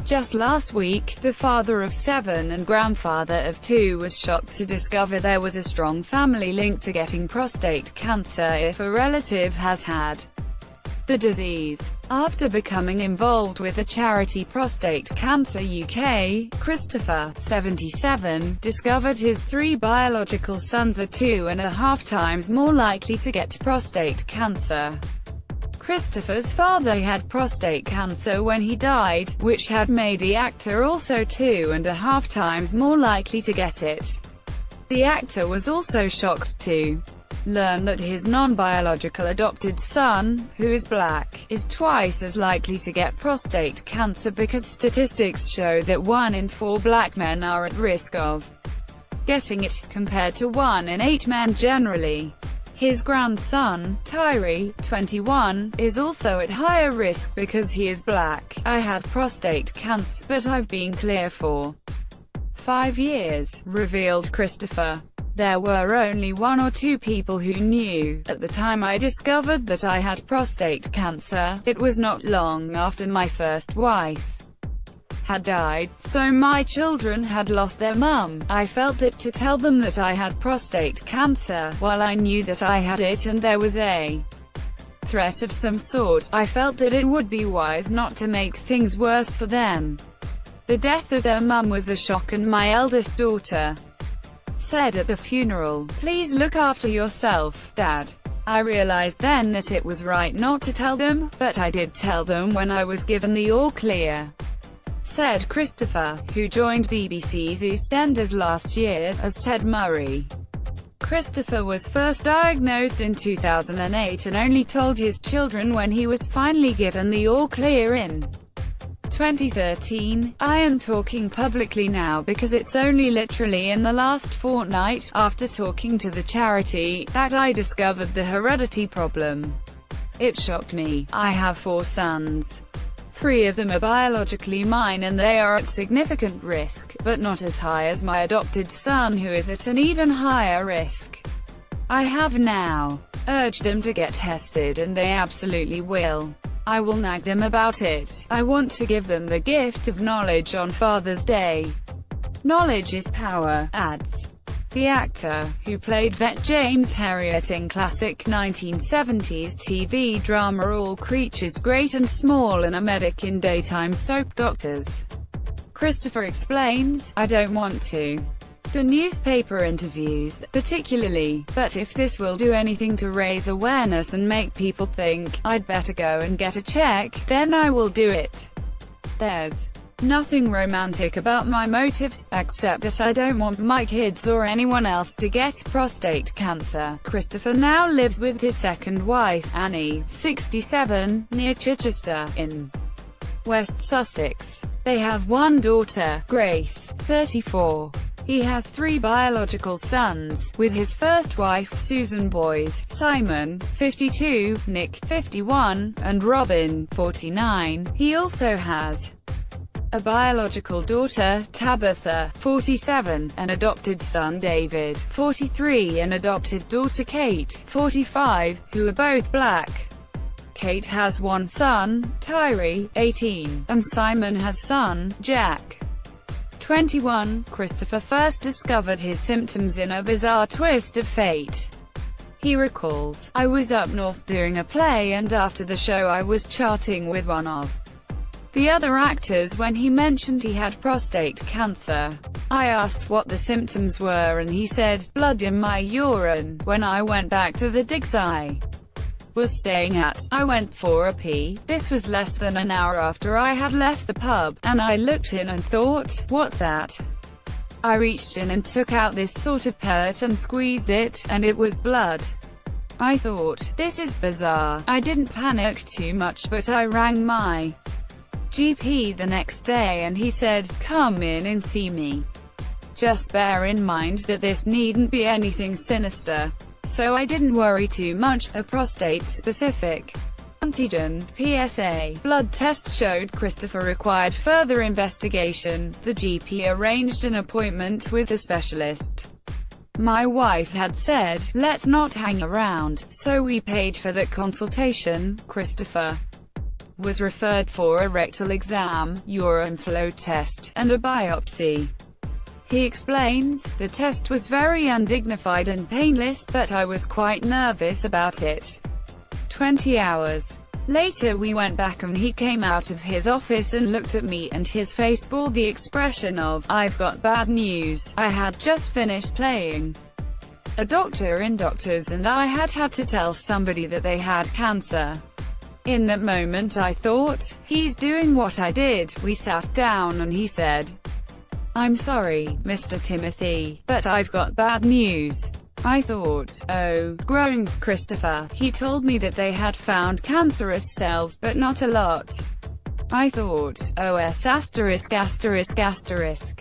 Just last week, the father of 7 and grandfather of 2 was shocked to discover there was a strong family link to getting prostate cancer if a relative has had the disease. After becoming involved with the charity Prostate Cancer UK, Christopher, 77, discovered his 3 biological sons are 2.5 times more likely to get prostate cancer. Christopher's father had prostate cancer when he died, which had made the actor also 2.5 times more likely to get it. The actor was also shocked to learn that his non-biological adopted son, who is black, is twice as likely to get prostate cancer because statistics show that 1 in 4 black men are at risk of getting it, compared to 1 in 8 men generally. His grandson, Tyree, 21, is also at higher risk because he is black. I had prostate cancer, but I've been clear for 5 years, revealed Christopher. There were only 1 or 2 people who knew. At the time I discovered that I had prostate cancer, it was not long after my first wife had died, so my children had lost their mum. I felt that to tell them that I had prostate cancer, while I knew that I had it and there was a threat of some sort, I felt that it would be wise not to make things worse for them. The death of their mum was a shock, and my eldest daughter said at the funeral, "Please look after yourself, Dad." I realized then that it was right not to tell them, but I did tell them when I was given the all-clear, said Christopher, who joined BBC's EastEnders last year, as Ted Murray. Christopher was first diagnosed in 2008 and only told his children when he was finally given the all-clear in 2013. I am talking publicly now because it's only literally in the last fortnight, after talking to the charity, that I discovered the heredity problem. It shocked me. I have 4 sons. 3 of them are biologically mine and they are at significant risk, but not as high as my adopted son, who is at an even higher risk. I have now urged them to get tested, and they absolutely will. I will nag them about it. I want to give them the gift of knowledge on Father's Day. Knowledge is power, adds the actor, who played Vet James Herriot in classic 1970s TV drama All Creatures Great and Small, and a medic in daytime soap Doctors. Christopher explains, "I don't want to do newspaper interviews, particularly, but if this will do anything to raise awareness and make people think I'd better go and get a check, then I will do it. There's nothing romantic about my motives, except that I don't want my kids or anyone else to get prostate cancer." Christopher now lives with his second wife, Annie, 67, near Chichester, in West Sussex. They have 1 daughter, Grace, 34. He has 3 biological sons, with his first wife Susan Boys, Simon, 52, Nick, 51, and Robin, 49. He also has a biological daughter, Tabitha, 47, an adopted son, David, 43, and adopted daughter, Kate, 45, who are both black. Kate has 1 son, Tyree, 18, and Simon has son, Jack, 21. Christopher first discovered his symptoms in a bizarre twist of fate. He recalls, "I was up north doing a play, and after the show I was chatting with one of the other actors when he mentioned he had prostate cancer. I asked what the symptoms were and he said, blood in my urine. When I went back to the digs I was staying at, I went for a pee. This was less than an hour after I had left the pub, and I looked in and thought, what's that? I reached in and took out this sort of pellet and squeezed it, and it was blood. I thought, this is bizarre. I didn't panic too much, but I rang my GP the next day and he said, come in and see me. Just bear in mind that this needn't be anything sinister. So I didn't worry too much. A prostate-specific antigen (PSA) blood test showed Christopher required further investigation. The GP arranged an appointment with a specialist. My wife had said, let's not hang around, so we paid for that consultation. Christopher was referred for a rectal exam, urine flow test, and a biopsy. He explains, "The test was very undignified and painless, but I was quite nervous about it." 20 hours later we went back and he came out of his office and looked at me and his face bore the expression of, "I've got bad news. I had just finished playing a doctor in Doctors and I had to tell somebody that they had cancer." In that moment I thought, he's doing what I did. We sat down and he said, "I'm sorry, Mr. Timothy, but I've got bad news." I thought, "Oh, groans Christopher." He told me that they had found cancerous cells, but not a lot. I thought, OS asterisk asterisk asterisk.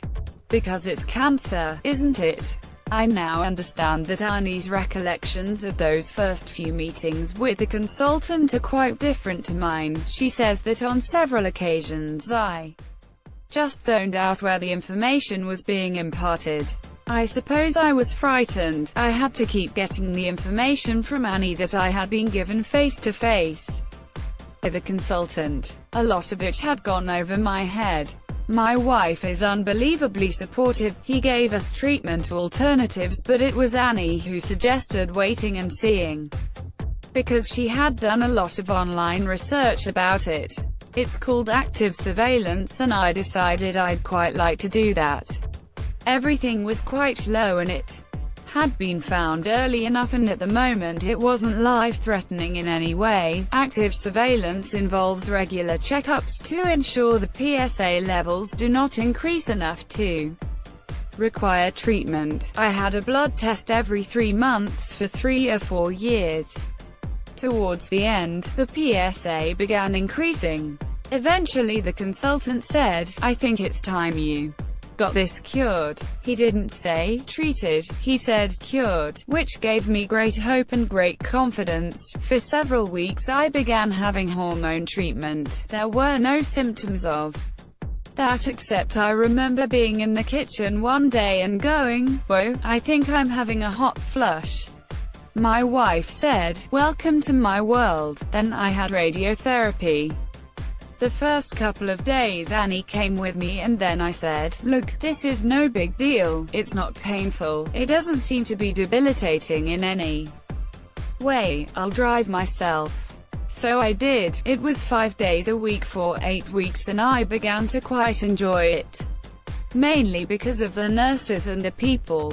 Because it's cancer, isn't it? I now understand that Annie's recollections of those first few meetings with the consultant are quite different to mine. She says that on several occasions I just zoned out where the information was being imparted. I suppose I was frightened. I had to keep getting the information from Annie that I had been given face to face by the consultant. A lot of it had gone over my head. My wife is unbelievably supportive. He gave us treatment alternatives, but it was Annie who suggested waiting and seeing, because she had done a lot of online research about it. It's called active surveillance, and I decided I'd quite like to do that. Everything was quite low and it had been found early enough, and at the moment it wasn't life-threatening in any way. Active surveillance involves regular checkups to ensure the PSA levels do not increase enough to require treatment. I had a blood test every 3 months for 3 or 4 years. Towards the end, the PSA began increasing. Eventually the consultant said, "I think it's time you got this cured." He didn't say treated, he said cured, which gave me great hope and great confidence. For several weeks I began having hormone treatment. There were no symptoms of that, except I remember being in the kitchen one day and going, "Whoa, I think I'm having a hot flush." My wife said, "Welcome to my world." Then I had radiotherapy. The first couple of days Annie came with me, and then I said, "Look, this is no big deal. It's not painful. It doesn't seem to be debilitating in any way. I'll drive myself." So I did. It was 5 days a week for 8 weeks, and I began to quite enjoy it. Mainly because of the nurses and the people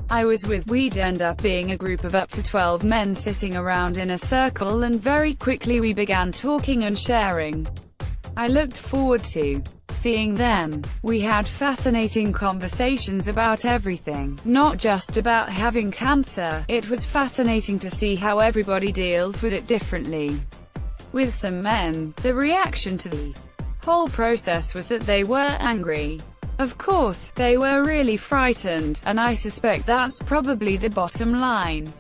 I was with. We'd end up being a group of up to 12 men sitting around in a circle, and very quickly we began talking and sharing. I looked forward to seeing them. We had fascinating conversations about everything, not just about having cancer. It was fascinating to see how everybody deals with it differently. With some men, the reaction to the whole process was that they were angry. Of course, they were really frightened, and I suspect that's probably the bottom line.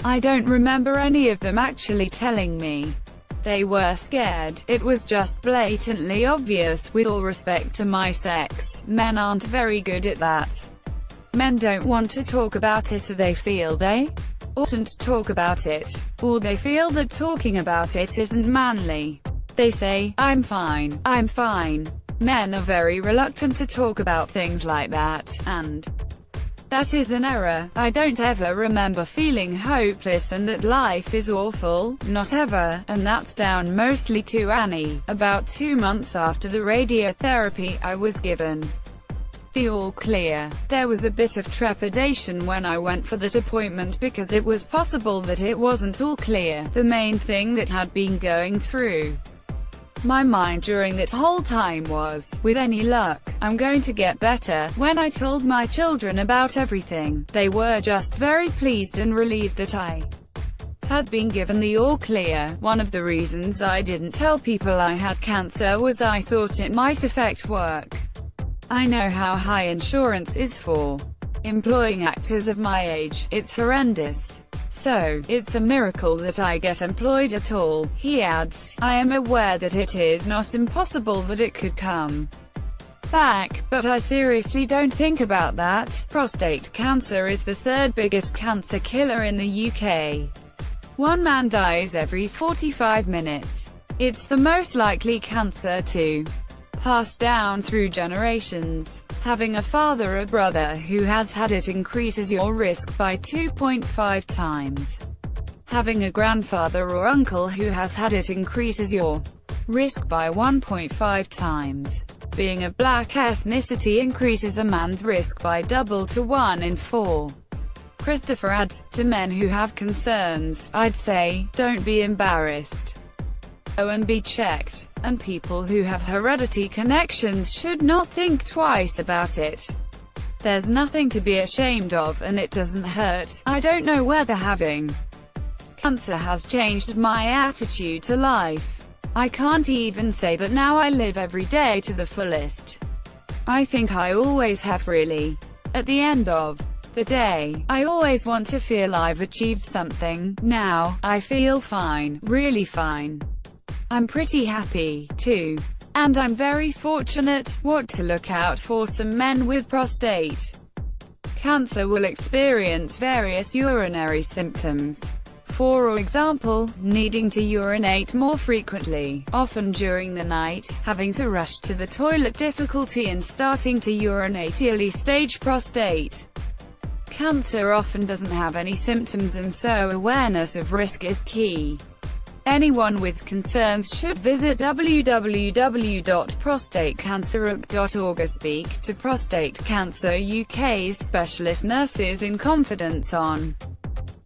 I don't remember any of them actually telling me they were scared. It was just blatantly obvious. With all respect to my sex, men aren't very good at that. Men don't want to talk about it, or they feel they oughtn't talk about it, or they feel that talking about it isn't manly. They say, "I'm fine, I'm fine." Men are very reluctant to talk about things like that, and that is an error. I don't ever remember feeling hopeless and that life is awful, not ever, and that's down mostly to Annie. About 2 months after the radiotherapy, I was given the all clear. There was a bit of trepidation when I went for that appointment because it was possible that it wasn't all clear. The main thing that had been going through my mind during that whole time was, with any luck, I'm going to get better. When I told my children about everything, they were just very pleased and relieved that I had been given the all clear. One of the reasons I didn't tell people I had cancer was I thought it might affect work. I know how high insurance is for employing actors of my age. It's horrendous. So, it's a miracle that I get employed at all. He adds, "I am aware that it is not impossible that it could come back, but I seriously don't think about that." Prostate cancer is the 3rd biggest cancer killer in the UK. One man dies every 45 minutes. It's the most likely cancer to pass down through generations. Having a father or brother who has had it increases your risk by 2.5 times. Having a grandfather or uncle who has had it increases your risk by 1.5 times. Being a black ethnicity increases a man's risk by double to 1 in 4. Christopher adds, to men who have concerns, I'd say, don't be embarrassed. Go and be checked. And people who have hereditary connections should not think twice about it. There's nothing to be ashamed of, and it doesn't hurt. I don't know whether having cancer has changed my attitude to life. I can't even say that now I live every day to the fullest. I think I always have, really. At the end of the day, I always want to feel I've achieved something. Now, I feel fine, really fine. I'm pretty happy, too. And I'm very fortunate. What to look out for: some men with prostate cancer will experience various urinary symptoms. For example, needing to urinate more frequently, often during the night, having to rush to the toilet, difficulty in starting to urinate. Early stage prostate cancer often doesn't have any symptoms, and so awareness of risk is key. Anyone with concerns should visit www.prostatecanceruk.org or speak to Prostate Cancer UK's specialist nurses in confidence on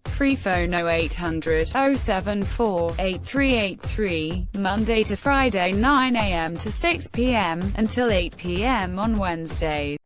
free phone 0800 074 8383, Monday to Friday 9 AM to 6 PM, until 8 PM on Wednesdays.